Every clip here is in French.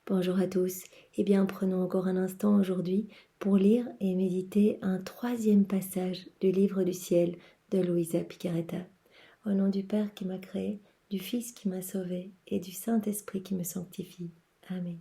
Bonjour à tous. Eh bien, prenons encore un instant aujourd'hui pour lire et méditer un troisième passage du livre du ciel de Luisa Picaretta. Au nom du Père qui m'a créé, du Fils qui m'a sauvé et du Saint-Esprit qui me sanctifie. Amen.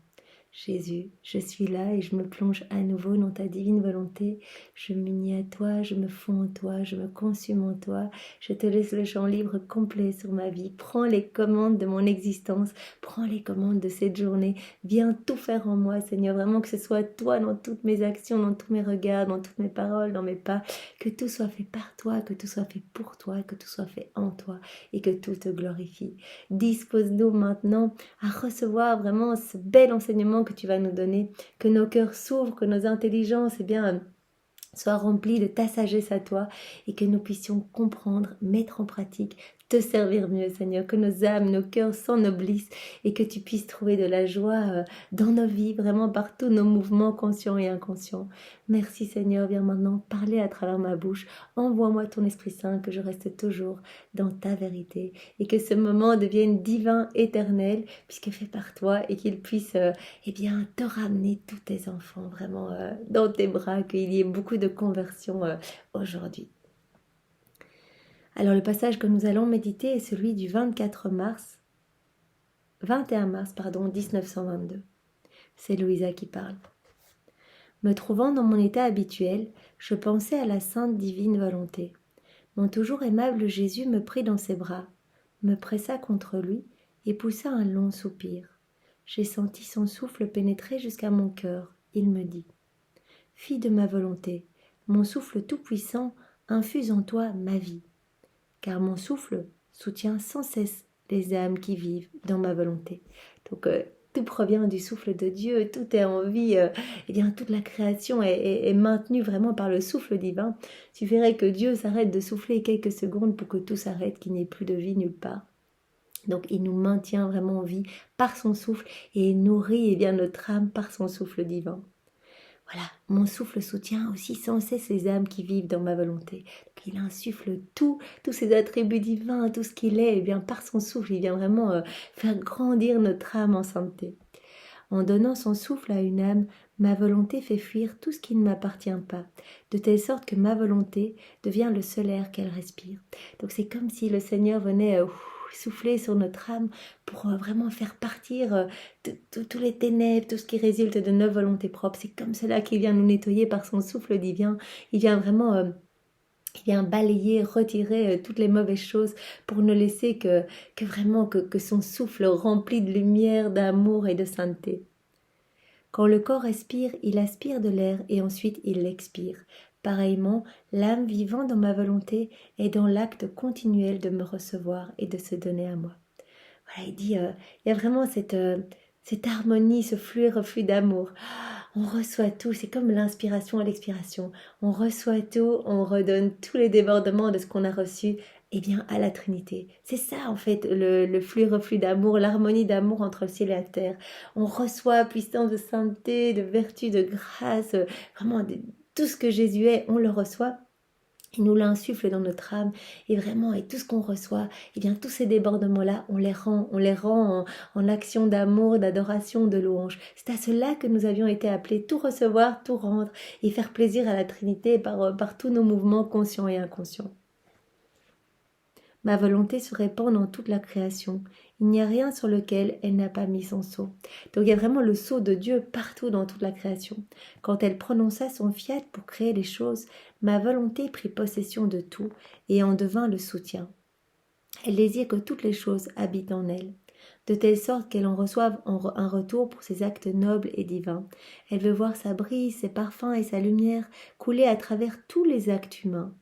Jésus, je suis là et je me plonge à nouveau dans ta divine volonté. Je m'unis à toi, je me fonds en toi, je me consume en toi. Je te laisse le champ libre complet sur ma vie. Prends les commandes de mon existence, prends les commandes de cette journée. Viens tout faire en moi, Seigneur. Vraiment que ce soit toi dans toutes mes actions, dans tous mes regards, dans toutes mes paroles, dans mes pas. Que tout soit fait par toi, que tout soit fait pour toi, que tout soit fait en toi et que tout te glorifie. Dispose-nous maintenant à recevoir vraiment ce bel enseignement que tu vas nous donner, que nos cœurs s'ouvrent, que nos intelligences, soient remplies de ta sagesse à toi et que nous puissions comprendre, mettre en pratique, te servir mieux, Seigneur, que nos âmes, nos cœurs s'ennoblissent et que tu puisses trouver de la joie dans nos vies, vraiment par tous nos mouvements conscients et inconscients. Merci, Seigneur, viens maintenant parler à travers ma bouche. Envoie-moi ton Esprit Saint, que je reste toujours dans ta vérité et que ce moment devienne divin, éternel, puisque fait par toi et qu'il puisse te ramener tous tes enfants vraiment dans tes bras, qu'il y ait beaucoup de conversion aujourd'hui. Alors le passage que nous allons méditer est celui du 21 mars 1922. C'est Louisa qui parle. Me trouvant dans mon état habituel, je pensais à la sainte divine volonté. Mon toujours aimable Jésus me prit dans ses bras, me pressa contre lui et poussa un long soupir. J'ai senti son souffle pénétrer jusqu'à mon cœur. Il me dit « Fille de ma volonté, mon souffle tout-puissant infuse en toi ma vie, car mon souffle soutient sans cesse les âmes qui vivent dans ma volonté. » Donc, tout provient du souffle de Dieu, tout est en vie, toute la création est maintenue vraiment par le souffle divin. Il suffirait que Dieu s'arrête de souffler quelques secondes pour que tout s'arrête, qu'il n'y ait plus de vie nulle part. Donc il nous maintient vraiment en vie par son souffle et il nourrit notre âme par son souffle divin. Voilà, mon souffle soutient aussi sans cesse les âmes qui vivent dans ma volonté. Donc il insuffle tous ses attributs divins, tout ce qu'il est, par son souffle, il vient vraiment faire grandir notre âme en sainteté. En donnant son souffle à une âme, ma volonté fait fuir tout ce qui ne m'appartient pas, de telle sorte que ma volonté devient le seul air qu'elle respire. Donc c'est comme si le Seigneur venait souffler sur notre âme pour vraiment faire partir tous les ténèbres, tout ce qui résulte de nos volontés propres. C'est comme cela qu'il vient nous nettoyer par son souffle divin. Il vient vraiment balayer, retirer toutes les mauvaises choses pour ne laisser que son souffle rempli de lumière, d'amour et de sainteté. Quand le corps respire, il aspire de l'air et ensuite il l'expire. Pareillement, l'âme vivant dans ma volonté est dans l'acte continuel de me recevoir et de se donner à moi. Voilà, il dit, il y a vraiment cette harmonie, ce flux et reflux d'amour. On reçoit tout, c'est comme l'inspiration et l'expiration. On reçoit tout, on redonne tous les débordements de ce qu'on a reçu à la Trinité. C'est ça en fait le flux et reflux d'amour, l'harmonie d'amour entre le ciel et la terre. On reçoit puissance de sainteté, de vertu, de grâce, vraiment tout ce que Jésus est, on le reçoit. Il nous l'insuffle dans notre âme et tout ce qu'on reçoit, tous ces débordements-là, on les rend en action d'amour, d'adoration, de louange. C'est à cela que nous avions été appelés, tout recevoir, tout rendre et faire plaisir à la Trinité par tous nos mouvements conscients et inconscients. Ma volonté se répand dans toute la création. Il n'y a rien sur lequel elle n'a pas mis son sceau. Donc il y a vraiment le sceau de Dieu partout dans toute la création. Quand elle prononça son fiat pour créer les choses, ma volonté prit possession de tout et en devint le soutien. Elle désire que toutes les choses habitent en elle, de telle sorte qu'elle en reçoive un retour pour ses actes nobles et divins. Elle veut voir sa brise, ses parfums et sa lumière couler à travers tous les actes humains,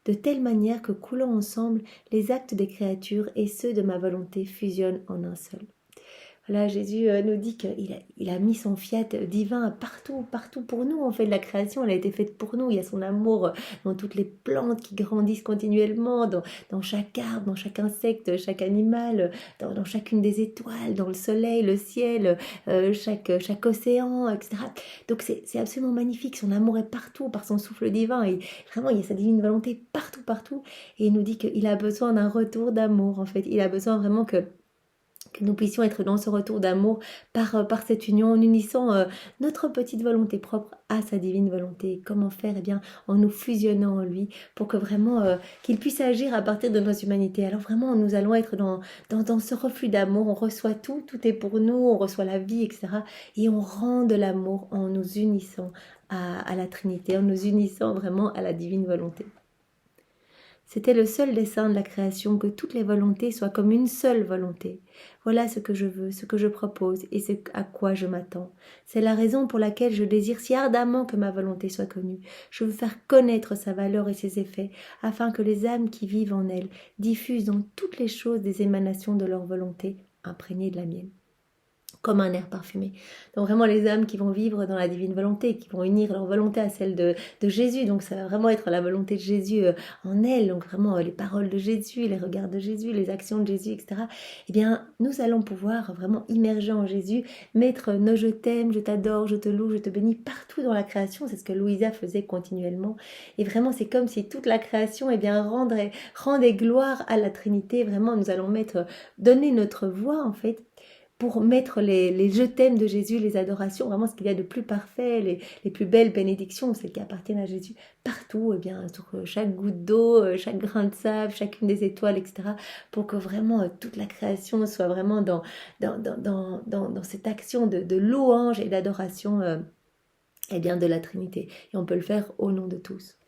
de telle manière que coulant ensemble, les actes des créatures et ceux de ma volonté fusionnent en un seul. Voilà, Jésus nous dit qu'il a mis son fiat divin partout pour nous. En fait, la création, elle a été faite pour nous. Il y a son amour dans toutes les plantes qui grandissent continuellement, dans chaque arbre, dans chaque insecte, chaque animal, dans chacune des étoiles, dans le soleil, le ciel, chaque océan, etc. Donc c'est absolument magnifique. Son amour est partout par son souffle divin. Et vraiment, il y a sa divine volonté partout. Et il nous dit qu'il a besoin d'un retour d'amour, en fait. Il a besoin vraiment que Que nous puissions être dans ce retour d'amour par cette union, en unissant notre petite volonté propre à sa divine volonté. Comment faire? Eh bien, en nous fusionnant en lui, pour que vraiment qu'il puisse agir à partir de nos humanités. Alors vraiment, nous allons être dans ce reflux d'amour. On reçoit tout, tout est pour nous, on reçoit la vie, etc. Et on rend de l'amour en nous unissant à la Trinité, en nous unissant vraiment à la divine volonté. C'était le seul dessein de la création, que toutes les volontés soient comme une seule volonté. Voilà ce que je veux, ce que je propose et ce à quoi je m'attends. C'est la raison pour laquelle je désire si ardemment que ma volonté soit connue. Je veux faire connaître sa valeur et ses effets, afin que les âmes qui vivent en elle diffusent dans toutes les choses des émanations de leur volonté, imprégnées de la mienne. Comme un air parfumé. Donc vraiment les âmes qui vont vivre dans la divine volonté, qui vont unir leur volonté à celle de Jésus. Donc ça va vraiment être la volonté de Jésus en elles, donc vraiment les paroles de Jésus, les regards de Jésus, les actions de Jésus, etc. Eh bien, nous allons pouvoir vraiment immerger en Jésus, mettre nos je t'aime, je t'adore, je te loue, je te bénis partout dans la création. C'est ce que Louisa faisait continuellement. Et vraiment, c'est comme si toute la création, eh bien, rendait gloire à la Trinité. Vraiment, nous allons donner notre voix, en fait, pour mettre les je t'aime de Jésus, les adorations, vraiment ce qu'il y a de plus parfait, les plus belles bénédictions, celles qui appartiennent à Jésus, partout, eh bien, sur chaque goutte d'eau, chaque grain de sable, chacune des étoiles, etc., pour que vraiment toute la création soit vraiment dans cette action de louange et d'adoration eh bien, de la Trinité. Et on peut le faire au nom de tous.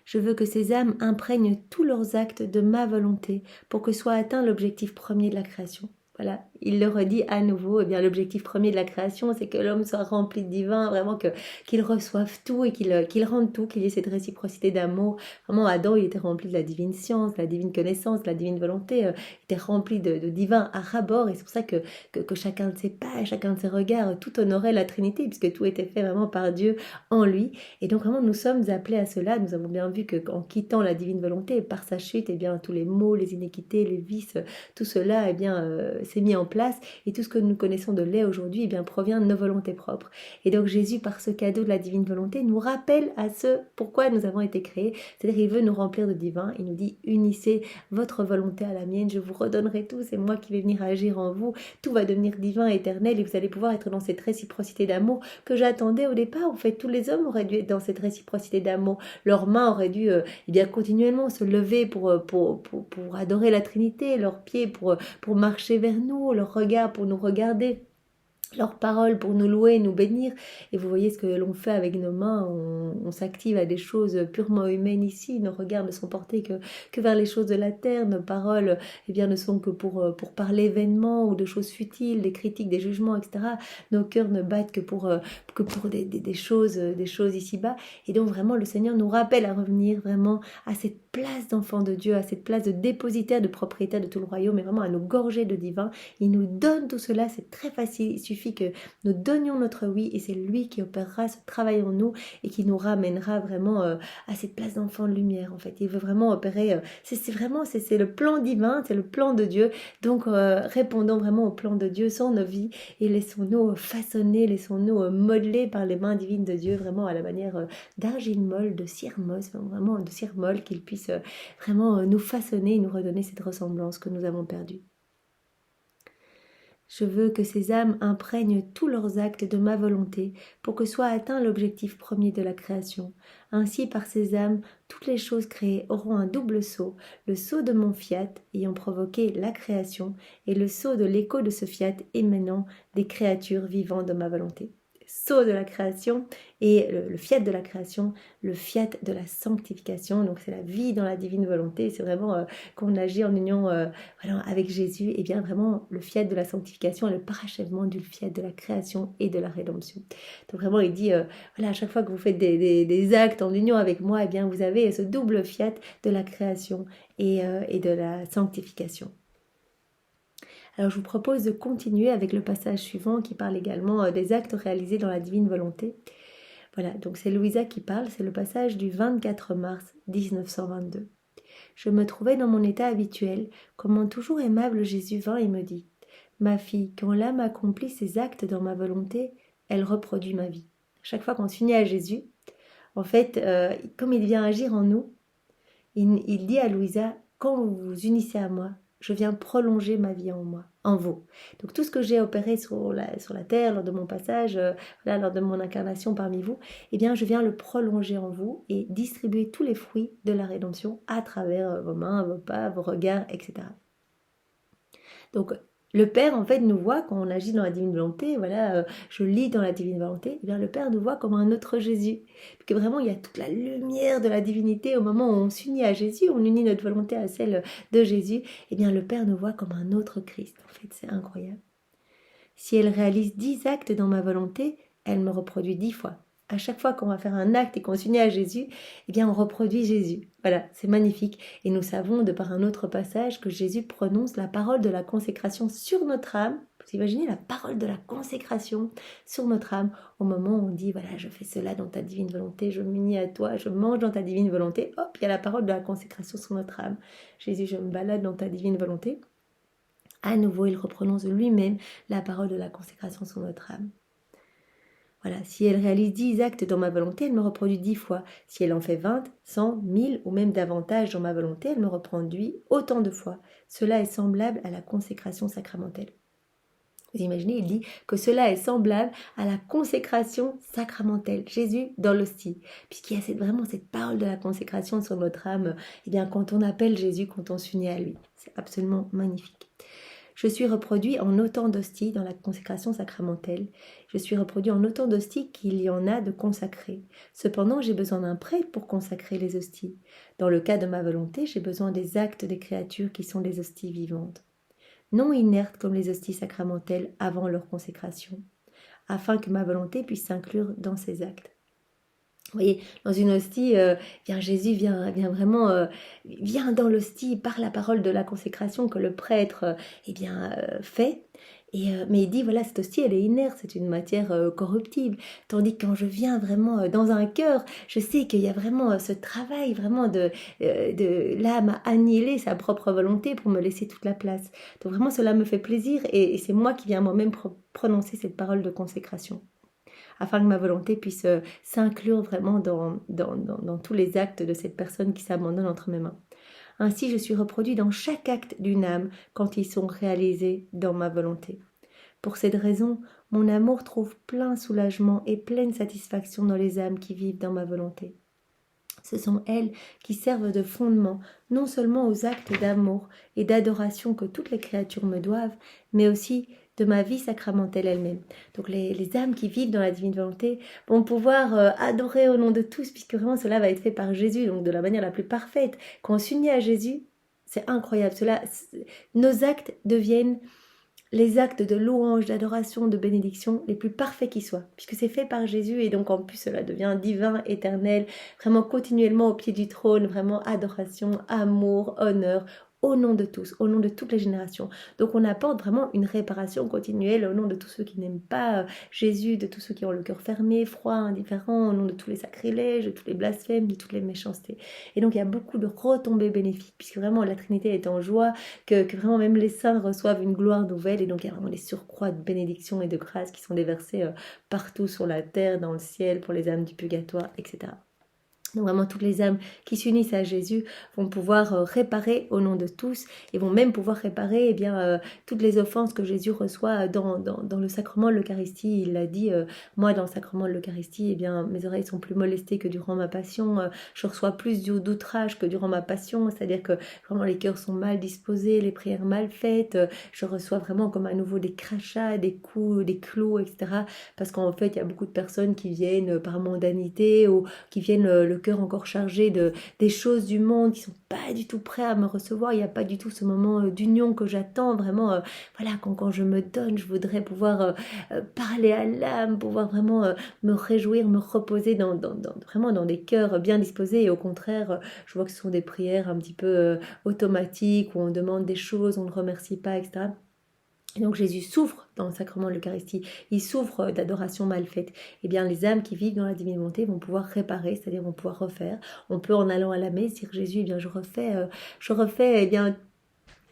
Je veux que ces âmes imprègnent tous leurs actes de ma volonté pour que soit atteint l'objectif premier de la création. Voilà, il le redit à nouveau, eh bien l'objectif premier de la création, c'est que l'homme soit rempli de divin, vraiment qu'il reçoive tout et qu'il rende tout, qu'il y ait cette réciprocité d'amour. Vraiment, Adam, il était rempli de la divine science, de la divine connaissance, de la divine volonté, il était rempli de divin à ras-bord, et c'est pour ça que chacun de ses pas, chacun de ses regards, tout honorait la Trinité, puisque tout était fait vraiment par Dieu en lui. Et donc vraiment, nous sommes appelés à cela. Nous avons bien vu qu'en quittant la divine volonté, par sa chute, eh bien tous les maux, les iniquités, les vices, tout cela, eh bien s'est mis en place, et tout ce que nous connaissons de lait aujourd'hui, eh bien provient de nos volontés propres. Et donc Jésus, par ce cadeau de la divine volonté, nous rappelle à ce pourquoi nous avons été créés. C'est-à-dire qu'il veut nous remplir de divin. Il nous dit: unissez votre volonté à la mienne, je vous redonnerai tout, c'est moi qui vais venir agir en vous, tout va devenir divin, éternel, et vous allez pouvoir être dans cette réciprocité d'amour que j'attendais au départ. En fait, tous les hommes auraient dû être dans cette réciprocité d'amour. Leurs mains auraient dû eh bien continuellement se lever pour adorer la Trinité, leurs pieds pour marcher vers nous, leurs regards pour nous regarder, leurs paroles pour nous louer, nous bénir. Et vous voyez ce que l'on fait avec nos mains, on s'active à des choses purement humaines ici, nos regards ne sont portés que vers les choses de la terre, nos paroles eh bien, ne sont que pour parler vainement ou de choses futiles, des critiques, des jugements, etc. Nos cœurs ne battent que pour des choses ici-bas. Et donc vraiment le Seigneur nous rappelle à revenir vraiment à cette place d'enfant de Dieu, à cette place de dépositaire, de propriétaire de tout le royaume, et vraiment à nous gorger de divin. Il nous donne tout cela, c'est très facile, il suffit que nous donnions notre oui, et c'est lui qui opérera ce travail en nous et qui nous ramènera vraiment à cette place d'enfant de lumière. En fait, il veut vraiment opérer, c'est le plan divin, c'est le plan de Dieu. Donc répondons vraiment au plan de Dieu sans nos vies, et laissons-nous façonner, laissons-nous modeler par les mains divines de Dieu, vraiment à la manière d'argile molle, de cire mosse, vraiment de cire molle, qu'il puisse vraiment nous façonner et nous redonner cette ressemblance que nous avons perdue. Je veux que ces âmes imprègnent tous leurs actes de ma volonté pour que soit atteint l'objectif premier de la création. Ainsi, par ces âmes, toutes les choses créées auront un double sceau, le sceau de mon fiat ayant provoqué la création et le sceau de l'écho de ce fiat émanant des créatures vivant de ma volonté. Sceau de la création et le fiat de la création, le fiat de la sanctification. Donc c'est la vie dans la divine volonté, c'est vraiment qu'on agit en union avec Jésus, et bien vraiment le fiat de la sanctification est le parachèvement du fiat de la création et de la rédemption. Donc vraiment il dit voilà, à chaque fois que vous faites des actes en union avec moi, et bien vous avez ce double fiat de la création et de la sanctification. Alors je vous propose de continuer avec le passage suivant qui parle également des actes réalisés dans la divine volonté. Voilà, donc c'est Louisa qui parle, c'est le passage du 24 mars 1922. Je me trouvais dans mon état habituel, quand mon toujours aimable Jésus vint et me dit: ma fille, quand l'âme accomplit ses actes dans ma volonté, elle reproduit ma vie. Chaque fois qu'on s'unit à Jésus, en fait, comme il vient agir en nous, il dit à Louisa: quand vous vous unissez à moi, je viens prolonger ma vie en moi, en vous. Donc tout ce que j'ai opéré sur la terre lors de mon passage, lors de mon incarnation parmi vous, eh bien je viens le prolonger en vous et distribuer tous les fruits de la rédemption à travers vos mains, vos pas, vos regards, etc. Donc le Père en fait nous voit quand on agit dans la divine volonté, je lis dans la divine volonté, eh bien le Père nous voit comme un autre Jésus. Parce que vraiment il y a toute la lumière de la divinité au moment où on s'unit à Jésus, on unit notre volonté à celle de Jésus, eh bien le Père nous voit comme un autre Christ. En fait c'est incroyable. Si elle réalise 10 actes dans ma volonté, elle me reproduit 10 fois. À chaque fois qu'on va faire un acte et qu'on s'unit à Jésus, eh bien on reproduit Jésus. Voilà, c'est magnifique. Et nous savons de par un autre passage que Jésus prononce la parole de la consécration sur notre âme. Vous imaginez la parole de la consécration sur notre âme au moment où on dit, voilà, je fais cela dans ta divine volonté, je m'unis à toi, je mange dans ta divine volonté. Hop, il y a la parole de la consécration sur notre âme. Jésus, je me balade dans ta divine volonté. À nouveau, il reprononce lui-même la parole de la consécration sur notre âme. Voilà, si elle réalise 10 actes dans ma volonté, elle me reproduit 10 fois. Si elle en fait 20, 100, 1000 ou même davantage dans ma volonté, elle me reproduit autant de fois. Cela est semblable à la consécration sacramentelle. Vous imaginez, il dit que cela est semblable à la consécration sacramentelle. Jésus dans l'hostie. Puisqu'il y a vraiment cette parole de la consécration sur notre âme, eh bien, quand on appelle Jésus, quand on s'unit à lui. C'est absolument magnifique. Je suis reproduit en autant d'hosties dans la consécration sacramentelle. Je suis reproduit en autant d'hosties qu'il y en a de consacrés. Cependant, j'ai besoin d'un prêtre pour consacrer les hosties. Dans le cas de ma volonté, j'ai besoin des actes des créatures qui sont des hosties vivantes, non inertes comme les hosties sacramentelles avant leur consécration, afin que ma volonté puisse s'inclure dans ces actes. Vous voyez, dans une hostie, Jésus vient vraiment vient dans l'hostie par la parole de la consécration que le prêtre fait. Mais il dit, voilà, cette hostie, elle est inerte, c'est une matière corruptible. Tandis que quand je viens vraiment dans un cœur, je sais qu'il y a vraiment ce travail vraiment de l'âme à annihiler sa propre volonté pour me laisser toute la place. Donc vraiment, cela me fait plaisir et c'est moi qui viens moi-même prononcer cette parole de consécration, afin que ma volonté puisse s'inclure vraiment dans tous les actes de cette personne qui s'abandonne entre mes mains. Ainsi, je suis reproduit dans chaque acte d'une âme quand ils sont réalisés dans ma volonté. Pour cette raison, mon amour trouve plein soulagement et pleine satisfaction dans les âmes qui vivent dans ma volonté. Ce sont elles qui servent de fondement non seulement aux actes d'amour et d'adoration que toutes les créatures me doivent, mais aussi de ma vie sacramentelle elle-même. Donc les âmes qui vivent dans la divine volonté vont pouvoir adorer au nom de tous, puisque vraiment cela va être fait par Jésus, donc de la manière la plus parfaite. Quand on s'unit à Jésus, c'est incroyable. Nos actes deviennent les actes de louange, d'adoration, de bénédiction les plus parfaits qui soient, puisque c'est fait par Jésus et donc en plus cela devient divin, éternel, vraiment continuellement au pied du trône, vraiment adoration, amour, honneur, au nom de tous, au nom de toutes les générations. Donc on apporte vraiment une réparation continuelle au nom de tous ceux qui n'aiment pas Jésus, de tous ceux qui ont le cœur fermé, froid, indifférent, au nom de tous les sacrilèges, de tous les blasphèmes, de toutes les méchancetés. Et donc il y a beaucoup de retombées bénéfiques, puisque vraiment la Trinité est en joie, que vraiment même les saints reçoivent une gloire nouvelle, et donc il y a vraiment des surcroîts de bénédictions et de grâces qui sont déversées partout sur la terre, dans le ciel, pour les âmes du purgatoire, etc. Donc vraiment toutes les âmes qui s'unissent à Jésus vont pouvoir réparer au nom de tous et vont même pouvoir réparer toutes les offenses que Jésus reçoit dans le sacrement de l'Eucharistie. Il l'a dit, moi dans le sacrement de l'Eucharistie, mes oreilles sont plus molestées que durant ma passion, je reçois plus d'outrage que durant ma passion, c'est-à-dire que vraiment les cœurs sont mal disposés, les prières mal faites, je reçois vraiment comme à nouveau des crachats, des coups, des clous, etc. Parce qu'en fait il y a beaucoup de personnes qui viennent par mondanité ou qui viennent le cœur encore chargé des choses du monde, qui sont pas du tout prêts à me recevoir. Il n'y a pas du tout ce moment d'union que j'attends vraiment. Quand je me donne, je voudrais pouvoir parler à l'âme, pouvoir vraiment me réjouir, me reposer vraiment dans des cœurs bien disposés. Et au contraire, je vois que ce sont des prières un petit peu automatiques où on demande des choses, on ne remercie pas, etc. Et donc Jésus souffre dans le sacrement de l'Eucharistie, il souffre d'adoration mal faite. Eh bien les âmes qui vivent dans la divine volonté vont pouvoir réparer, c'est-à-dire vont pouvoir refaire. On peut en allant à la messe dire Jésus, je refais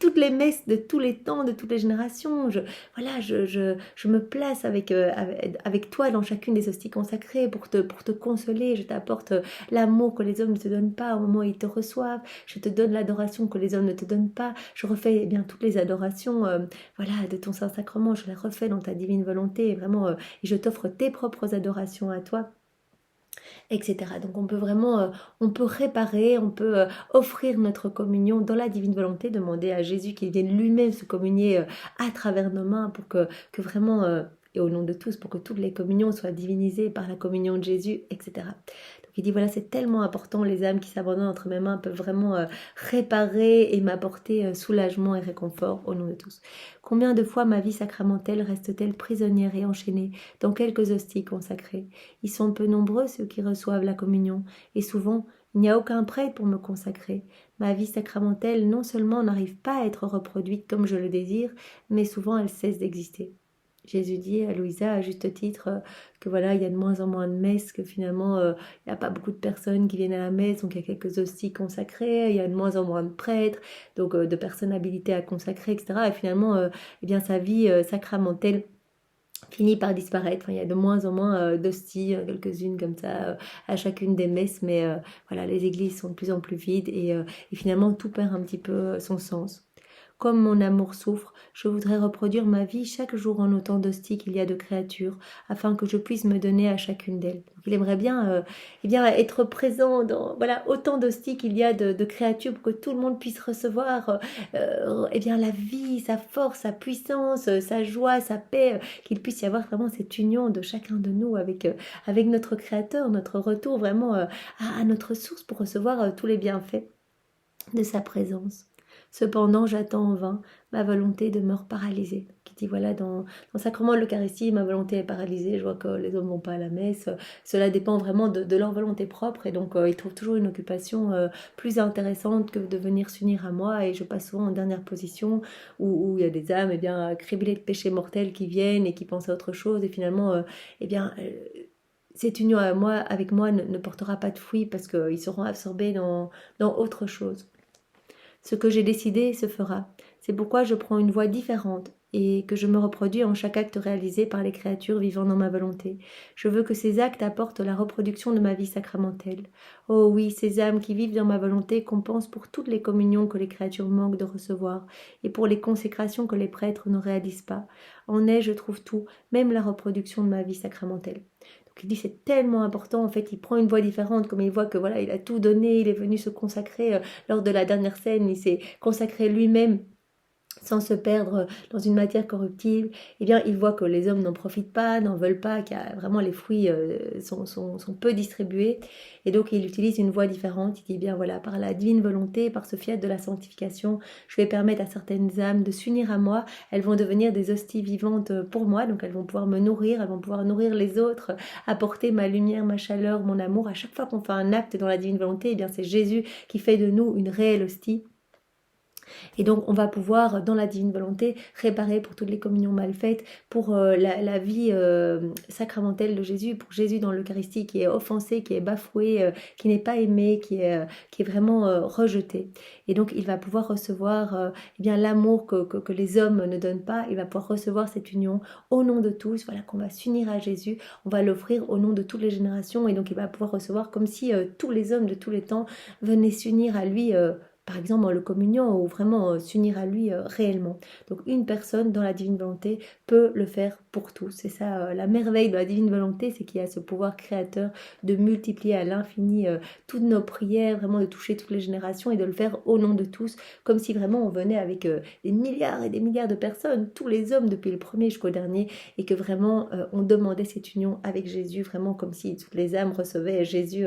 toutes les messes de tous les temps, de toutes les générations. Je me place avec toi dans chacune des hosties consacrées pour te consoler. Je t'apporte l'amour que les hommes ne te donnent pas au moment où ils te reçoivent. Je te donne l'adoration que les hommes ne te donnent pas. Je refais bien toutes les adorations de ton Saint-Sacrement. Je les refais dans ta divine volonté. Et je t'offre tes propres adorations à toi, etc. Donc on peut vraiment, on peut réparer, on peut offrir notre communion dans la divine volonté, demander à Jésus qu'il vienne lui-même se communier à travers nos mains pour que vraiment, et au nom de tous, pour que toutes les communions soient divinisées par la communion de Jésus, etc. Donc il dit voilà, c'est tellement important, les âmes qui s'abandonnent entre mes mains peuvent vraiment réparer et m'apporter soulagement et réconfort au nom de tous. Combien de fois ma vie sacramentelle reste-t-elle prisonnière et enchaînée dans quelques hosties consacrées? Ils sont peu nombreux ceux qui reçoivent la communion, et souvent il n'y a aucun prêtre pour me consacrer. Ma vie sacramentelle non seulement n'arrive pas à être reproduite comme je le désire, mais souvent elle cesse d'exister. Jésus dit à Louisa à juste titre que voilà, il y a de moins en moins de messes, que finalement il n'y a pas beaucoup de personnes qui viennent à la messe, donc il y a quelques hosties consacrées, il y a de moins en moins de prêtres, donc de personnes habilitées à consacrer, etc. Et finalement, eh bien, sa vie sacramentelle finit par disparaître. Enfin, il y a de moins en moins d'hosties, quelques-unes comme ça, à chacune des messes, mais voilà, les églises sont de plus en plus vides et finalement tout perd un petit peu son sens. Comme mon amour souffre, je voudrais reproduire ma vie chaque jour en autant d'hosties qu'il y a de créatures, afin que je puisse me donner à chacune d'elles. Donc, il aimerait bien, être présent dans autant d'hosties qu'il y a de créatures pour que tout le monde puisse recevoir la vie, sa force, sa puissance, sa joie, sa paix, qu'il puisse y avoir vraiment cette union de chacun de nous avec notre Créateur, notre retour vraiment à notre source pour recevoir tous les bienfaits de sa présence. Cependant, j'attends en vain, ma volonté demeure paralysée. Qui dit voilà, dans le sacrement de l'Eucharistie, ma volonté est paralysée, je vois que les hommes ne vont pas à la messe, cela dépend vraiment de leur volonté propre, et donc ils trouvent toujours une occupation plus intéressante que de venir s'unir à moi, et je passe souvent en dernière position, où il y a des âmes criblées de péchés mortels qui viennent et qui pensent à autre chose, et finalement, cette union avec moi ne portera pas de fruits parce qu'ils seront absorbés dans autre chose. Ce que j'ai décidé se fera. C'est pourquoi je prends une voie différente et que je me reproduis en chaque acte réalisé par les créatures vivant dans ma volonté. Je veux que ces actes apportent la reproduction de ma vie sacramentelle. Oh oui, ces âmes qui vivent dans ma volonté compensent pour toutes les communions que les créatures manquent de recevoir et pour les consécrations que les prêtres ne réalisent pas. En elles, je trouve tout, même la reproduction de ma vie sacramentelle. Il dit c'est tellement important, en fait il prend une voie différente, comme il voit que voilà il a tout donné, il est venu se consacrer lors de la dernière scène, il s'est consacré lui-même sans se perdre dans une matière corruptible, eh bien il voit que les hommes n'en profitent pas, n'en veulent pas, qu'il y a vraiment les fruits sont peu distribués, et donc il utilise une voie différente. Il dit bien voilà, par la divine volonté, par ce fiat de la sanctification, je vais permettre à certaines âmes de s'unir à moi, elles vont devenir des hosties vivantes pour moi, donc elles vont pouvoir me nourrir, elles vont pouvoir nourrir les autres, apporter ma lumière, ma chaleur, mon amour. À chaque fois qu'on fait un acte dans la divine volonté, eh bien c'est Jésus qui fait de nous une réelle hostie. Et donc on va pouvoir, dans la divine volonté, réparer pour toutes les communions mal faites, pour la vie sacramentelle de Jésus, pour Jésus dans l'Eucharistie qui est offensé, qui est bafoué, qui n'est pas aimé, qui est vraiment rejeté. Et donc il va pouvoir recevoir l'amour que les hommes ne donnent pas, il va pouvoir recevoir cette union au nom de tous, voilà, qu'on va s'unir à Jésus, on va l'offrir au nom de toutes les générations, et donc il va pouvoir recevoir comme si tous les hommes de tous les temps venaient s'unir à lui par exemple dans le communion, ou vraiment s'unir à lui réellement. Donc une personne dans la divine volonté peut le faire pour tous. C'est ça la merveille de la divine volonté, c'est qu'il y a ce pouvoir créateur de multiplier à l'infini toutes nos prières, vraiment de toucher toutes les générations et de le faire au nom de tous, comme si vraiment on venait avec des milliards et des milliards de personnes, tous les hommes depuis le premier jusqu'au dernier, et que vraiment on demandait cette union avec Jésus, vraiment comme si toutes les âmes recevaient Jésus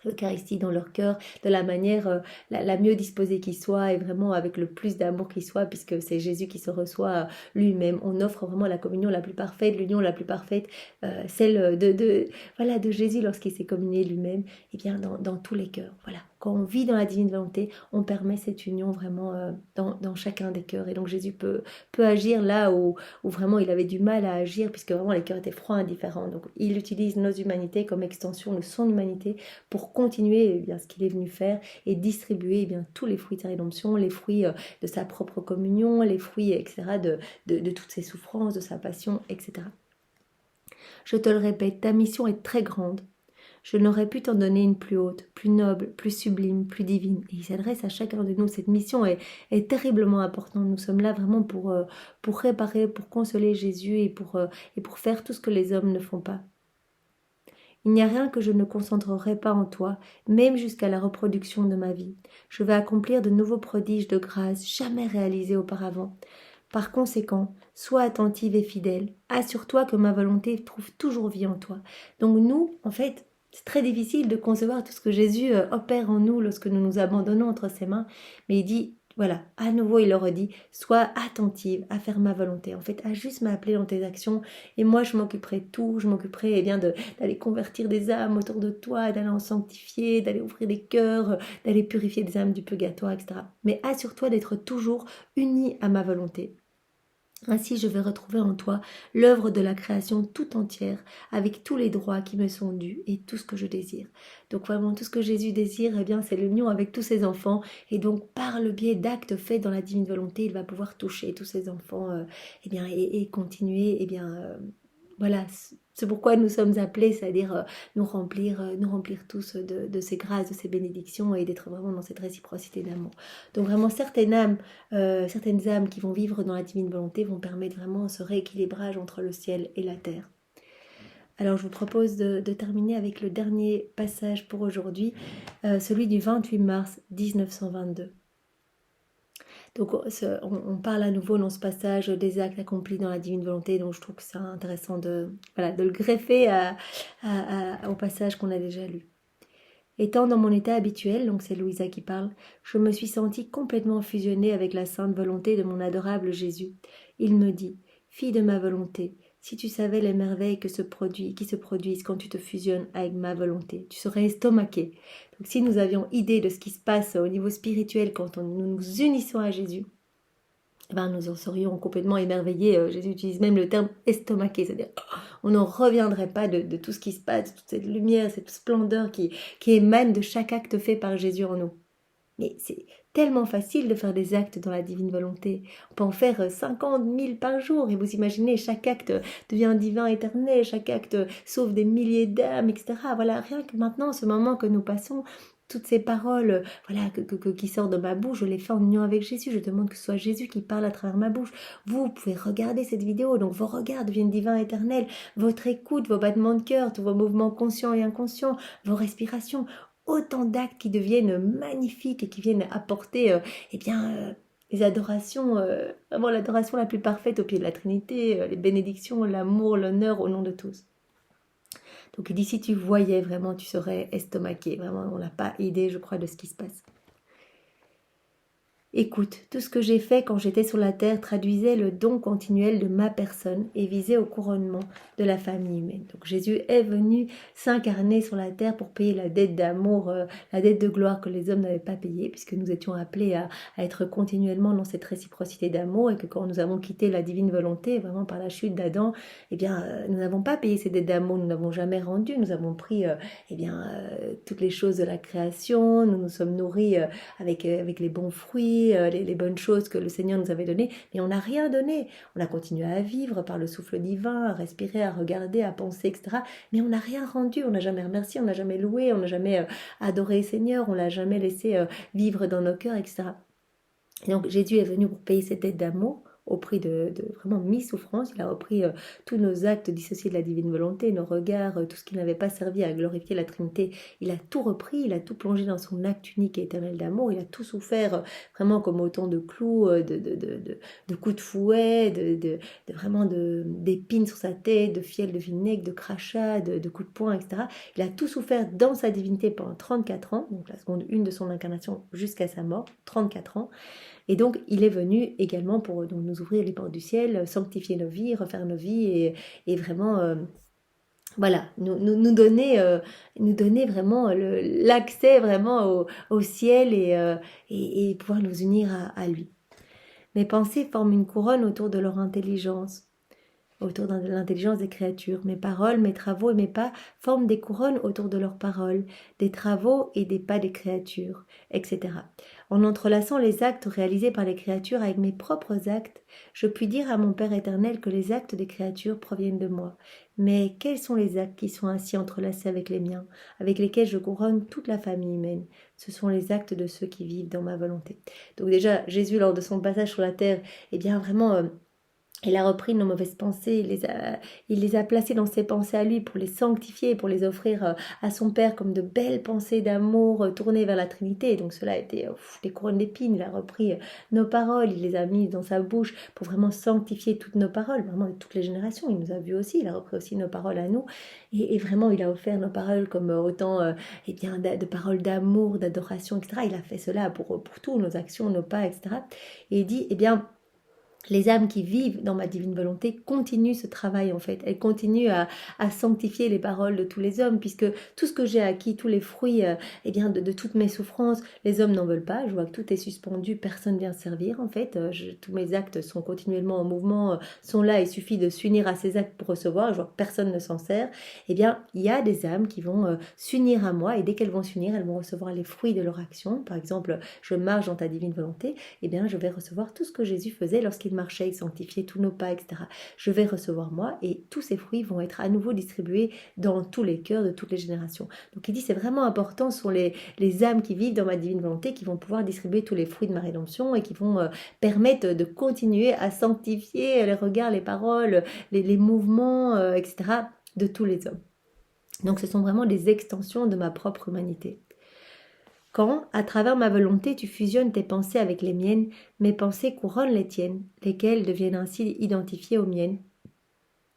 l'Eucharistie dans leur cœur, de la manière la mieux disposée qui soit, et vraiment avec le plus d'amour qui soit, puisque c'est Jésus qui se reçoit lui-même. On offre vraiment la communion la plus parfaite, l'union la plus parfaite, celle de Jésus lorsqu'il s'est communié lui-même, et bien dans tous les cœurs. Voilà. Quand on vit dans la divine volonté, on permet cette union vraiment dans chacun des cœurs. Et donc Jésus peut agir là où vraiment il avait du mal à agir, puisque vraiment les cœurs étaient froids, indifférents. Donc il utilise nos humanités comme extension de son humanité pour pour continuer eh bien, ce qu'il est venu faire et distribuer eh bien, tous les fruits de sa rédemption, les fruits de sa propre communion, les fruits, etc., de toutes ses souffrances, de sa passion, etc. Je te le répète, ta mission est très grande. Je n'aurais pu t'en donner une plus haute, plus noble, plus sublime, plus divine. Et il s'adresse à chacun de nous. Cette mission est terriblement importante. Nous sommes là vraiment pour réparer, pour consoler Jésus et pour faire tout ce que les hommes ne font pas. Il n'y a rien que je ne concentrerai pas en toi, même jusqu'à la reproduction de ma vie. Je vais accomplir de nouveaux prodiges de grâce jamais réalisés auparavant. Par conséquent, sois attentive et fidèle. Assure-toi que ma volonté trouve toujours vie en toi. Donc nous, en fait, c'est très difficile de concevoir tout ce que Jésus opère en nous lorsque nous nous abandonnons entre ses mains. Mais il dit, voilà, à nouveau il le redit, sois attentive à faire ma volonté. En fait, à juste m'appeler dans tes actions. Et moi, je m'occuperai de tout. Je m'occuperai eh bien d'aller convertir des âmes autour de toi, d'aller en sanctifier, d'aller ouvrir des cœurs, d'aller purifier des âmes du purgatoire, etc. Mais assure-toi d'être toujours uni à ma volonté. Ainsi je vais retrouver en toi l'œuvre de la création tout entière, avec tous les droits qui me sont dus et tout ce que je désire. Donc vraiment tout ce que Jésus désire, eh bien c'est l'union avec tous ses enfants, et donc par le biais d'actes faits dans la divine volonté, il va pouvoir toucher tous ses enfants, eh bien et continuer, eh bien voilà. C'est pourquoi nous sommes appelés, c'est-à-dire nous remplir tous de ces grâces, de ces bénédictions et d'être vraiment dans cette réciprocité d'amour. Donc vraiment certaines âmes qui vont vivre dans la divine volonté vont permettre vraiment ce rééquilibrage entre le ciel et la terre. Alors je vous propose de terminer avec le dernier passage pour aujourd'hui, celui du 28 mars 1922. Donc on parle à nouveau dans ce passage des actes accomplis dans la divine volonté, donc je trouve que c'est intéressant de le greffer au passage qu'on a déjà lu. Étant dans mon état habituel, donc c'est Louisa qui parle, je me suis sentie complètement fusionnée avec la sainte volonté de mon adorable Jésus. Il me dit, fille de ma volonté, si tu savais les merveilles qui se produisent quand tu te fusionnes avec ma volonté, tu serais estomaqué. Donc si nous avions idée de ce qui se passe au niveau spirituel quand nous nous unissons à Jésus, eh ben, nous en serions complètement émerveillés. Jésus utilise même le terme estomaqué, c'est-à-dire on n'en reviendrait pas de tout ce qui se passe, de toute cette lumière, cette splendeur qui émane de chaque acte fait par Jésus en nous. Mais c'est tellement facile de faire des actes dans la divine volonté. On peut en faire 50 000 par jour. Et vous imaginez, chaque acte devient divin éternel, chaque acte sauve des milliers d'âmes, etc. Voilà, rien que maintenant, ce moment que nous passons, toutes ces paroles qui sortent de ma bouche, je les fais en union avec Jésus. Je demande que ce soit Jésus qui parle à travers ma bouche. Vous pouvez regarder cette vidéo, donc vos regards deviennent divins éternels. Votre écoute, vos battements de cœur, tous vos mouvements conscients et inconscients, vos respirations, autant d'actes qui deviennent magnifiques et qui viennent apporter les adorations, vraiment l'adoration la plus parfaite au pied de la Trinité, les bénédictions, l'amour, l'honneur au nom de tous. Donc il dit, si tu voyais vraiment, tu serais estomaqué. Vraiment, on n'a pas idée, je crois, de ce qui se passe. Écoute, tout ce que j'ai fait quand j'étais sur la terre traduisait le don continuel de ma personne et visait au couronnement de la famille humaine. Donc Jésus est venu s'incarner sur la terre pour payer la dette d'amour, la dette de gloire que les hommes n'avaient pas payée, puisque nous étions appelés à être continuellement dans cette réciprocité d'amour, et que quand nous avons quitté la divine volonté, vraiment par la chute d'Adam, nous n'avons pas payé ces dettes d'amour, nous n'avons jamais rendu, nous avons pris toutes les choses de la création, nous nous sommes nourris avec les bons fruits, les bonnes choses que le Seigneur nous avait données, mais on n'a rien donné. On a continué à vivre par le souffle divin, à respirer, à regarder, à penser, etc. Mais on n'a rien rendu, on n'a jamais remercié, on n'a jamais loué, on n'a jamais adoré le Seigneur, on l'a jamais laissé vivre dans nos cœurs, etc. Et donc Jésus est venu pour payer cette dette d'amour au prix de vraiment 1000 souffrances. Il a repris tous nos actes dissociés de la divine volonté, nos regards, tout ce qui n'avait pas servi à glorifier la Trinité. Il a tout repris, il a tout plongé dans son acte unique et éternel d'amour. Il a tout souffert vraiment comme autant de clous, de coups de fouet, d'épines sur sa tête, de fiel de vinaigre, de crachats, de coups de poing, etc. Il a tout souffert dans sa divinité pendant 34 ans, donc la seconde une de son incarnation jusqu'à sa mort, 34 ans. Et donc, il est venu également pour nous ouvrir les portes du ciel, sanctifier nos vies, refaire nos vies et vraiment, nous donner vraiment l'accès vraiment au ciel et pouvoir nous unir à lui. Mes pensées forment une couronne autour de leur intelligence. autour de l'intelligence des créatures. Mes paroles, mes travaux et mes pas forment des couronnes autour de leurs paroles, des travaux et des pas des créatures, etc. En entrelaçant les actes réalisés par les créatures avec mes propres actes, je puis dire à mon Père éternel que les actes des créatures proviennent de moi. Mais quels sont les actes qui sont ainsi entrelacés avec les miens, avec lesquels je couronne toute la famille humaine? Ce sont les actes de ceux qui vivent dans ma volonté. Donc déjà, Jésus, lors de son passage sur la terre, eh bien vraiment... il a repris nos mauvaises pensées, il les a placées dans ses pensées à lui pour les sanctifier, pour les offrir à son Père comme de belles pensées d'amour tournées vers la Trinité. Et donc cela a été des couronnes d'épines. Il a repris nos paroles, il les a mises dans sa bouche pour vraiment sanctifier toutes nos paroles, vraiment de toutes les générations. Il nous a vus aussi, il a repris aussi nos paroles à nous. Et vraiment, il a offert nos paroles comme autant eh bien, de paroles d'amour, d'adoration, etc. Il a fait cela pour tout, nos actions, nos pas, etc. Et il dit, eh bien, les âmes qui vivent dans ma divine volonté continuent ce travail en fait. Elles continuent à sanctifier les paroles de tous les hommes, puisque tout ce que j'ai acquis, tous les fruits eh bien, de toutes mes souffrances, les hommes n'en veulent pas. Je vois que tout est suspendu, personne ne vient servir en fait. Tous mes actes sont continuellement en mouvement, sont là, il suffit de s'unir à ces actes pour recevoir. Je vois que personne ne s'en sert. Eh bien, il y a des âmes qui vont s'unir à moi, et dès qu'elles vont s'unir, elles vont recevoir les fruits de leur action. Par exemple, je marche dans ta divine volonté, eh bien, je vais recevoir tout ce que Jésus faisait lorsqu'il marchait, il sanctifiait tous nos pas, etc. Je vais recevoir moi, et tous ces fruits vont être à nouveau distribués dans tous les cœurs de toutes les générations. Donc il dit c'est vraiment important, ce sont les âmes qui vivent dans ma divine volonté qui vont pouvoir distribuer tous les fruits de ma rédemption et qui vont permettre de continuer à sanctifier les regards, les paroles, les mouvements, etc. de tous les hommes. Donc ce sont vraiment des extensions de ma propre humanité. Quand, à travers ma volonté, tu fusionnes tes pensées avec les miennes, mes pensées couronnent les tiennes, lesquelles deviennent ainsi identifiées aux miennes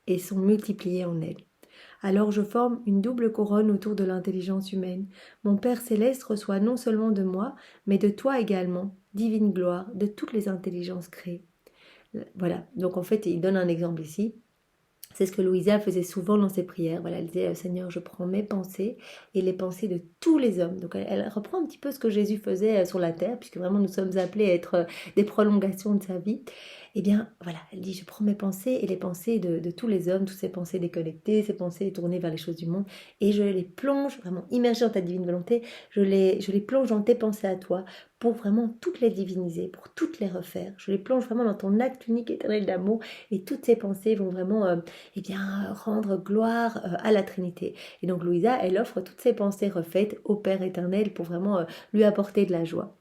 et sont multipliées en elles. Alors je forme une double couronne autour de l'intelligence humaine. Mon Père céleste reçoit non seulement de moi, mais de toi également, divine gloire, de toutes les intelligences créées. Voilà, donc en fait, il donne un exemple ici. C'est ce que Louisa faisait souvent dans ses prières. Voilà, elle disait, Seigneur, je prends mes pensées et les pensées de tous les hommes. Donc elle reprend un petit peu ce que Jésus faisait sur la terre, puisque vraiment nous sommes appelés à être des prolongations de sa vie. Eh bien, voilà, elle dit, je prends mes pensées et les pensées de tous les hommes, toutes ces pensées déconnectées, ces pensées tournées vers les choses du monde, et je les plonge, vraiment immergées dans ta divine volonté, je les plonge dans tes pensées à toi, pour vraiment toutes les diviniser, pour toutes les refaire. Je les plonge vraiment dans ton acte unique éternel d'amour, et toutes ces pensées vont vraiment eh bien, rendre gloire à la Trinité. Et donc Louisa, elle offre toutes ses pensées refaites au Père éternel pour vraiment lui apporter de la joie.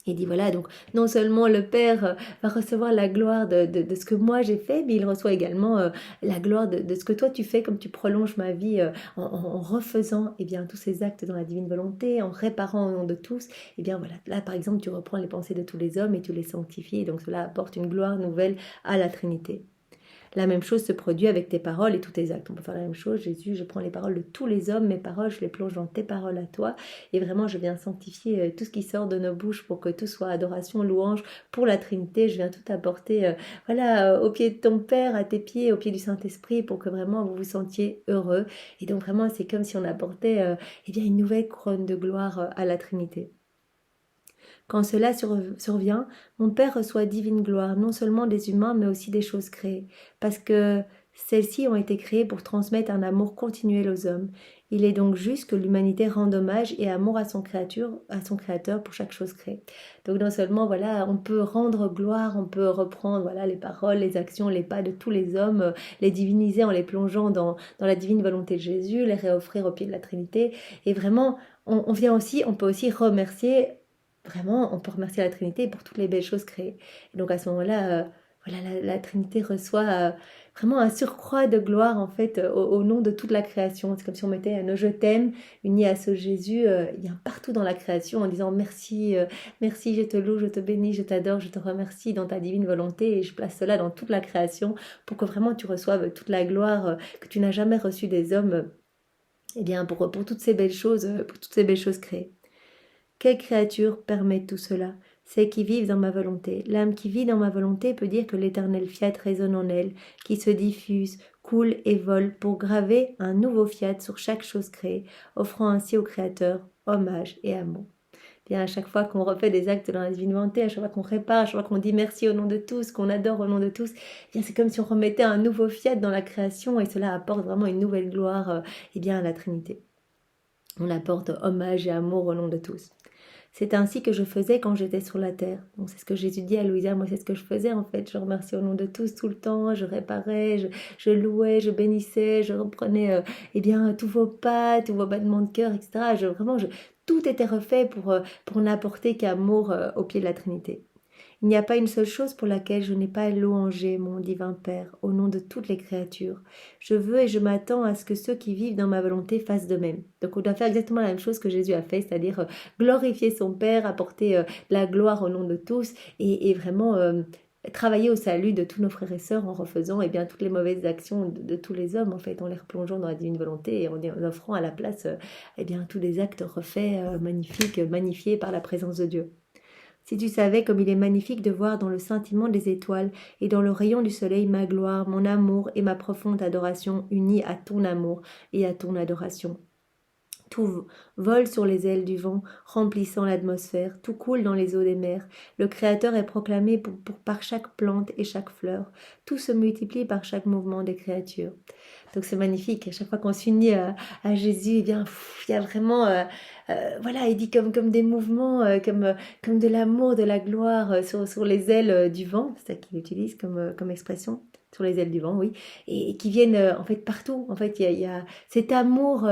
Il dit voilà, donc non seulement le Père va recevoir la gloire de ce que moi j'ai fait, mais il reçoit également la gloire de ce que toi tu fais, comme tu prolonges ma vie en refaisant eh bien, tous ces actes dans la divine volonté, en réparant au nom de tous. Et bien voilà, là par exemple tu reprends les pensées de tous les hommes et tu les sanctifies, et donc cela apporte une gloire nouvelle à la Trinité. La même chose se produit avec tes paroles et tous tes actes. On peut faire la même chose. Jésus, je prends les paroles de tous les hommes, mes paroles, je les plonge dans tes paroles à toi. Et vraiment, je viens sanctifier tout ce qui sort de nos bouches pour que tout soit adoration, louange pour la Trinité. Je viens tout apporter au pied de ton Père, à tes pieds, au pied du Saint-Esprit pour que vraiment vous vous sentiez heureux. Et donc vraiment, c'est comme si on apportait eh bien, une nouvelle couronne de gloire à la Trinité. Quand cela survient, mon Père reçoit divine gloire, non seulement des humains, mais aussi des choses créées, parce que celles-ci ont été créées pour transmettre un amour continuel aux hommes. Il est donc juste que l'humanité rende hommage et amour à son Créateur pour chaque chose créée. Donc non seulement, voilà, on peut rendre gloire, on peut reprendre, voilà, les paroles, les actions, les pas de tous les hommes, les diviniser en les plongeant dans la divine volonté de Jésus, les réoffrir au pied de la Trinité. Et vraiment, on peut aussi remercier. Vraiment, on peut remercier la Trinité pour toutes les belles choses créées. Et donc à ce moment-là, voilà, la Trinité reçoit vraiment un surcroît de gloire en fait au nom de toute la création. C'est comme si on mettait un je t'aime uni à ce Jésus partout dans la création en disant merci, merci, je te loue, je te bénis, je t'adore, je te remercie dans ta divine volonté, et je place cela dans toute la création pour que vraiment tu reçoives toute la gloire que tu n'as jamais reçue des hommes, eh bien pour toutes ces belles choses, pour toutes ces belles choses créées. Quelle créature permet tout cela? C'est qui vivent dans ma volonté. L'âme qui vit dans ma volonté peut dire que l'éternel fiat résonne en elle, qui se diffuse, coule et vole pour graver un nouveau fiat sur chaque chose créée, offrant ainsi au Créateur hommage et amour. Bien, à chaque fois qu'on refait des actes dans la divine volonté, à chaque fois qu'on répare, à chaque fois qu'on dit merci au nom de tous, qu'on adore au nom de tous, bien, c'est comme si on remettait un nouveau fiat dans la création et cela apporte vraiment une nouvelle gloire bien, à la Trinité. On apporte hommage et amour au nom de tous. C'est ainsi que je faisais quand j'étais sur la terre. Donc c'est ce que Jésus dit à Louisa, moi c'est ce que je faisais en fait. Je remerciais au nom de tous tout le temps, je réparais, je louais, je bénissais, je reprenais tous vos pas, tous vos battements de cœur, etc. Tout était refait pour n'apporter qu'amour au pied de la Trinité. Il n'y a pas une seule chose pour laquelle je n'ai pas louangé mon divin Père, au nom de toutes les créatures. Je veux et je m'attends à ce que ceux qui vivent dans ma volonté fassent de même. Donc on doit faire exactement la même chose que Jésus a fait, c'est-à-dire glorifier son Père, apporter la gloire au nom de tous et vraiment travailler au salut de tous nos frères et sœurs en refaisant toutes les mauvaises actions de tous les hommes, en fait, en les replongeant dans la divine volonté et en offrant à la place tous les actes refaits, magnifiques, magnifiés par la présence de Dieu. Si tu savais comme il est magnifique de voir dans le scintillement des étoiles et dans le rayon du soleil ma gloire, mon amour et ma profonde adoration unis à ton amour et à ton adoration. Tout vole sur les ailes du vent, remplissant l'atmosphère, tout coule dans les eaux des mers. Le Créateur est proclamé par chaque plante et chaque fleur. Tout se multiplie par chaque mouvement des créatures. Donc c'est magnifique. À chaque fois qu'on s'unit à Jésus, il y a vraiment, il dit comme des mouvements, comme de l'amour, de la gloire sur les ailes du vent. C'est ça qu'il utilise comme expression. Sur les ailes du vent, oui. Et qui viennent en fait partout. En fait, il y a cet amour.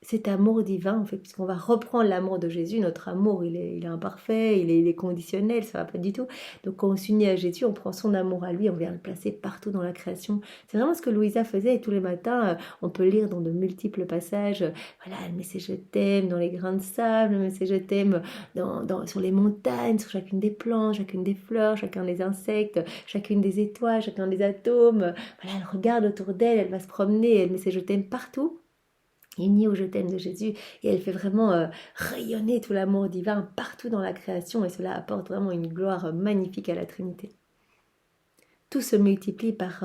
Cet amour divin, en fait, puisqu'on va reprendre l'amour de Jésus, notre amour, il est imparfait, il est conditionnel, ça va pas du tout. Donc quand on s'unit à Jésus, on prend son amour à lui, on vient le placer partout dans la création. C'est vraiment ce que Louisa faisait et tous les matins, on peut lire dans de multiples passages, elle mettait je t'aime dans les grains de sable, elle mettait je t'aime sur les montagnes, sur chacune des plantes, chacune des fleurs, chacun des insectes, chacune des étoiles, chacun des atomes. Elle regarde autour d'elle, elle va se promener, elle met ses je t'aime partout. Unie au je t'aime de Jésus et elle fait vraiment rayonner tout l'amour divin partout dans la création et cela apporte vraiment une gloire magnifique à la Trinité. Tout se multiplie par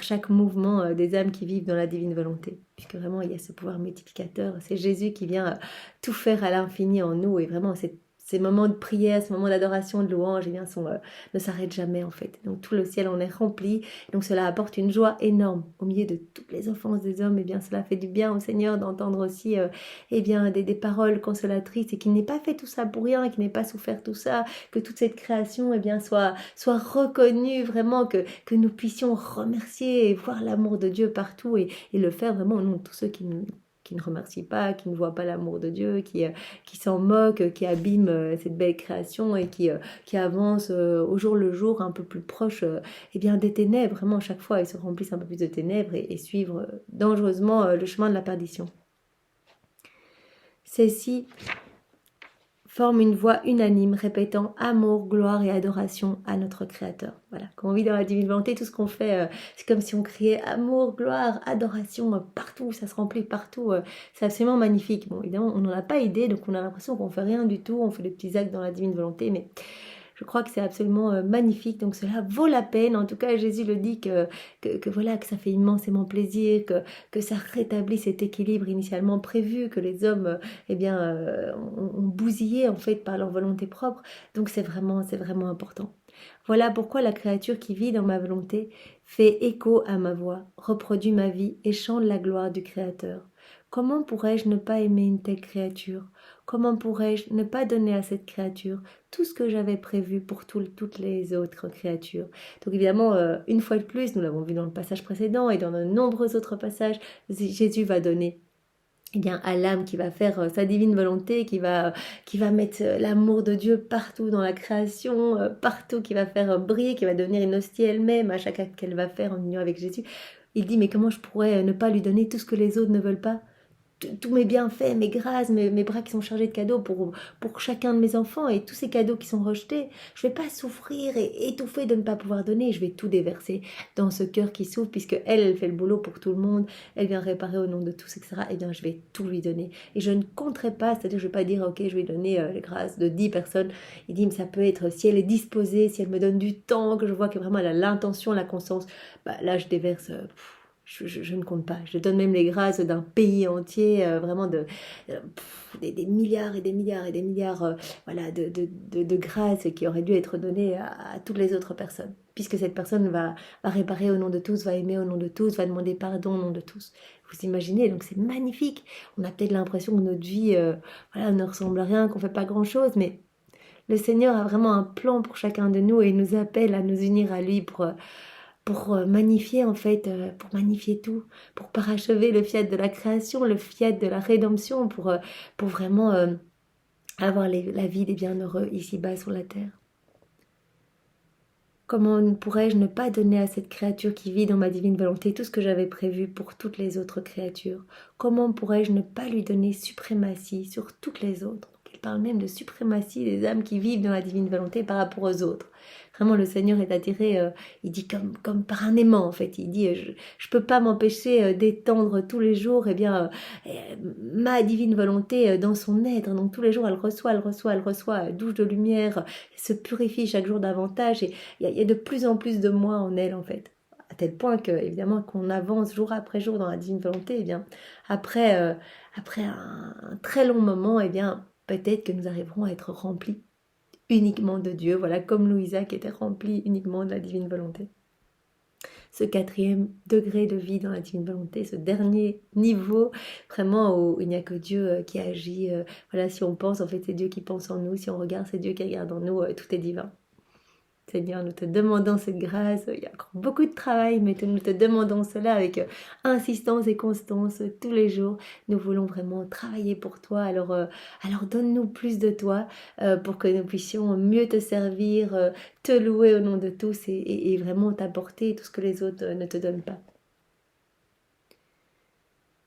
chaque mouvement des âmes qui vivent dans la divine volonté, puisque vraiment il y a ce pouvoir multiplicateur, c'est Jésus qui vient tout faire à l'infini en nous et vraiment ces moments de prière, ces moments d'adoration, de louange, ne s'arrêtent jamais en fait. Donc tout le ciel en est rempli. Donc cela apporte une joie énorme au milieu de toutes les offenses des hommes. Cela fait du bien au Seigneur d'entendre aussi des paroles consolatrices et qu'il n'ait pas fait tout ça pour rien, qu'il n'ait pas souffert tout ça, que toute cette création soit reconnue vraiment, que nous puissions remercier et voir l'amour de Dieu partout et le faire vraiment au nom de tous ceux qui ne remercient pas, qui ne voient pas l'amour de Dieu, qui s'en moquent, qui abîment cette belle création et qui avancent au jour le jour un peu plus proche des ténèbres. Vraiment, chaque fois, ils se remplissent un peu plus de ténèbres et suivent dangereusement le chemin de la perdition. Celle-ci forme une voix unanime répétant amour, gloire et adoration à notre Créateur. Voilà, quand on vit dans la divine volonté, tout ce qu'on fait, c'est comme si on criait amour, gloire, adoration partout, ça se remplit partout. C'est absolument magnifique. Bon, évidemment, on n'en a pas idée, donc on a l'impression qu'on fait rien du tout, on fait des petits actes dans la divine volonté, mais je crois que c'est absolument magnifique, donc cela vaut la peine. En tout cas, Jésus le dit que ça fait immensément plaisir, que ça rétablit cet équilibre initialement prévu, que les hommes ont bousillé en fait par leur volonté propre. Donc c'est vraiment important. Voilà pourquoi la créature qui vit dans ma volonté fait écho à ma voix, reproduit ma vie et chante la gloire du Créateur. Comment pourrais-je ne pas aimer une telle créature? Comment pourrais-je ne pas donner à cette créature tout ce que j'avais prévu pour toutes les autres créatures? Donc évidemment, une fois de plus, nous l'avons vu dans le passage précédent et dans de nombreux autres passages, Jésus va donner à l'âme qui va faire sa divine volonté, qui va mettre l'amour de Dieu partout dans la création, partout, qui va faire briller, qui va devenir une hostie elle-même à chaque acte qu'elle va faire en union avec Jésus. Il dit, mais comment je pourrais ne pas lui donner tout ce que les autres ne veulent pas? Tous mes bienfaits, mes grâces, mes bras qui sont chargés de cadeaux pour chacun de mes enfants et tous ces cadeaux qui sont rejetés, je ne vais pas souffrir et étouffer de ne pas pouvoir donner, je vais tout déverser dans ce cœur qui souffre puisque elle fait le boulot pour tout le monde, elle vient réparer au nom de tous, etc. Je vais tout lui donner et je ne compterai pas, c'est-à-dire je ne vais pas dire ok, je vais donner les grâces de 10 personnes. Il dit mais ça peut être si elle est disposée, si elle me donne du temps, que je vois que vraiment elle a l'intention, la conscience, là je déverse... je ne compte pas. Je donne même les grâces d'un pays entier, vraiment des milliards et des milliards et des milliards voilà, de grâces qui auraient dû être données à toutes les autres personnes. Puisque cette personne va réparer au nom de tous, va aimer au nom de tous, va demander pardon au nom de tous. Vous imaginez, donc c'est magnifique. On a peut-être l'impression que notre vie voilà, ne ressemble à rien, qu'on ne fait pas grand-chose, mais le Seigneur a vraiment un plan pour chacun de nous et il nous appelle à nous unir à lui pour magnifier en fait, pour magnifier tout, pour parachever le fiat de la création, le fiat de la rédemption, pour vraiment avoir la vie des bienheureux ici-bas sur la terre. Comment pourrais-je ne pas donner à cette créature qui vit dans ma divine volonté tout ce que j'avais prévu pour toutes les autres créatures? Comment pourrais-je ne pas lui donner suprématie sur toutes les autres? Donc, il parle même de suprématie des âmes qui vivent dans la divine volonté par rapport aux autres. Vraiment, le Seigneur est attiré, il dit comme par un aimant en fait. Il dit, je peux pas m'empêcher d'étendre tous les jours ma divine volonté dans son être. Donc tous les jours, elle reçoit, douche de lumière, elle se purifie chaque jour davantage. Et il y a de plus en plus de moi en elle en fait, à tel point que évidemment qu'on avance jour après jour dans la divine volonté, et bien après un très long moment, et bien peut-être que nous arriverons à être remplis uniquement de Dieu, voilà, comme Louisa qui était remplie uniquement de la divine volonté. Ce 4e degré de vie dans la divine volonté, ce dernier niveau vraiment où il n'y a que Dieu qui agit. Voilà, si on pense, en fait c'est Dieu qui pense en nous, si on regarde, c'est Dieu qui regarde en nous, tout est divin. Seigneur, nous te demandons cette grâce. Il y a encore beaucoup de travail, mais nous te demandons cela avec insistance et constance tous les jours. Nous voulons vraiment travailler pour toi. Alors donne-nous plus de toi pour que nous puissions mieux te servir, te louer au nom de tous et vraiment t'apporter tout ce que les autres ne te donnent pas.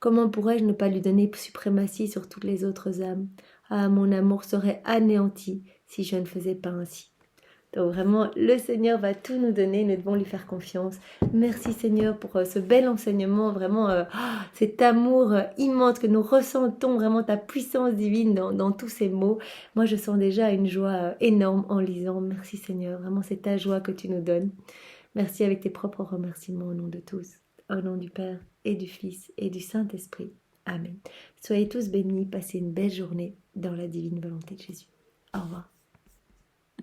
Comment pourrais-je ne pas lui donner suprématie sur toutes les autres âmes? Ah, mon amour serait anéanti si je ne faisais pas ainsi. Donc vraiment, le Seigneur va tout nous donner, nous devons lui faire confiance. Merci Seigneur pour ce bel enseignement, vraiment cet amour immense que nous ressentons, vraiment ta puissance divine dans tous ces mots. Moi, je sens déjà une joie énorme en lisant. Merci Seigneur, vraiment c'est ta joie que tu nous donnes. Merci avec tes propres remerciements au nom de tous, au nom du Père et du Fils et du Saint-Esprit. Amen. Soyez tous bénis, passez une belle journée dans la divine volonté de Jésus. Au revoir.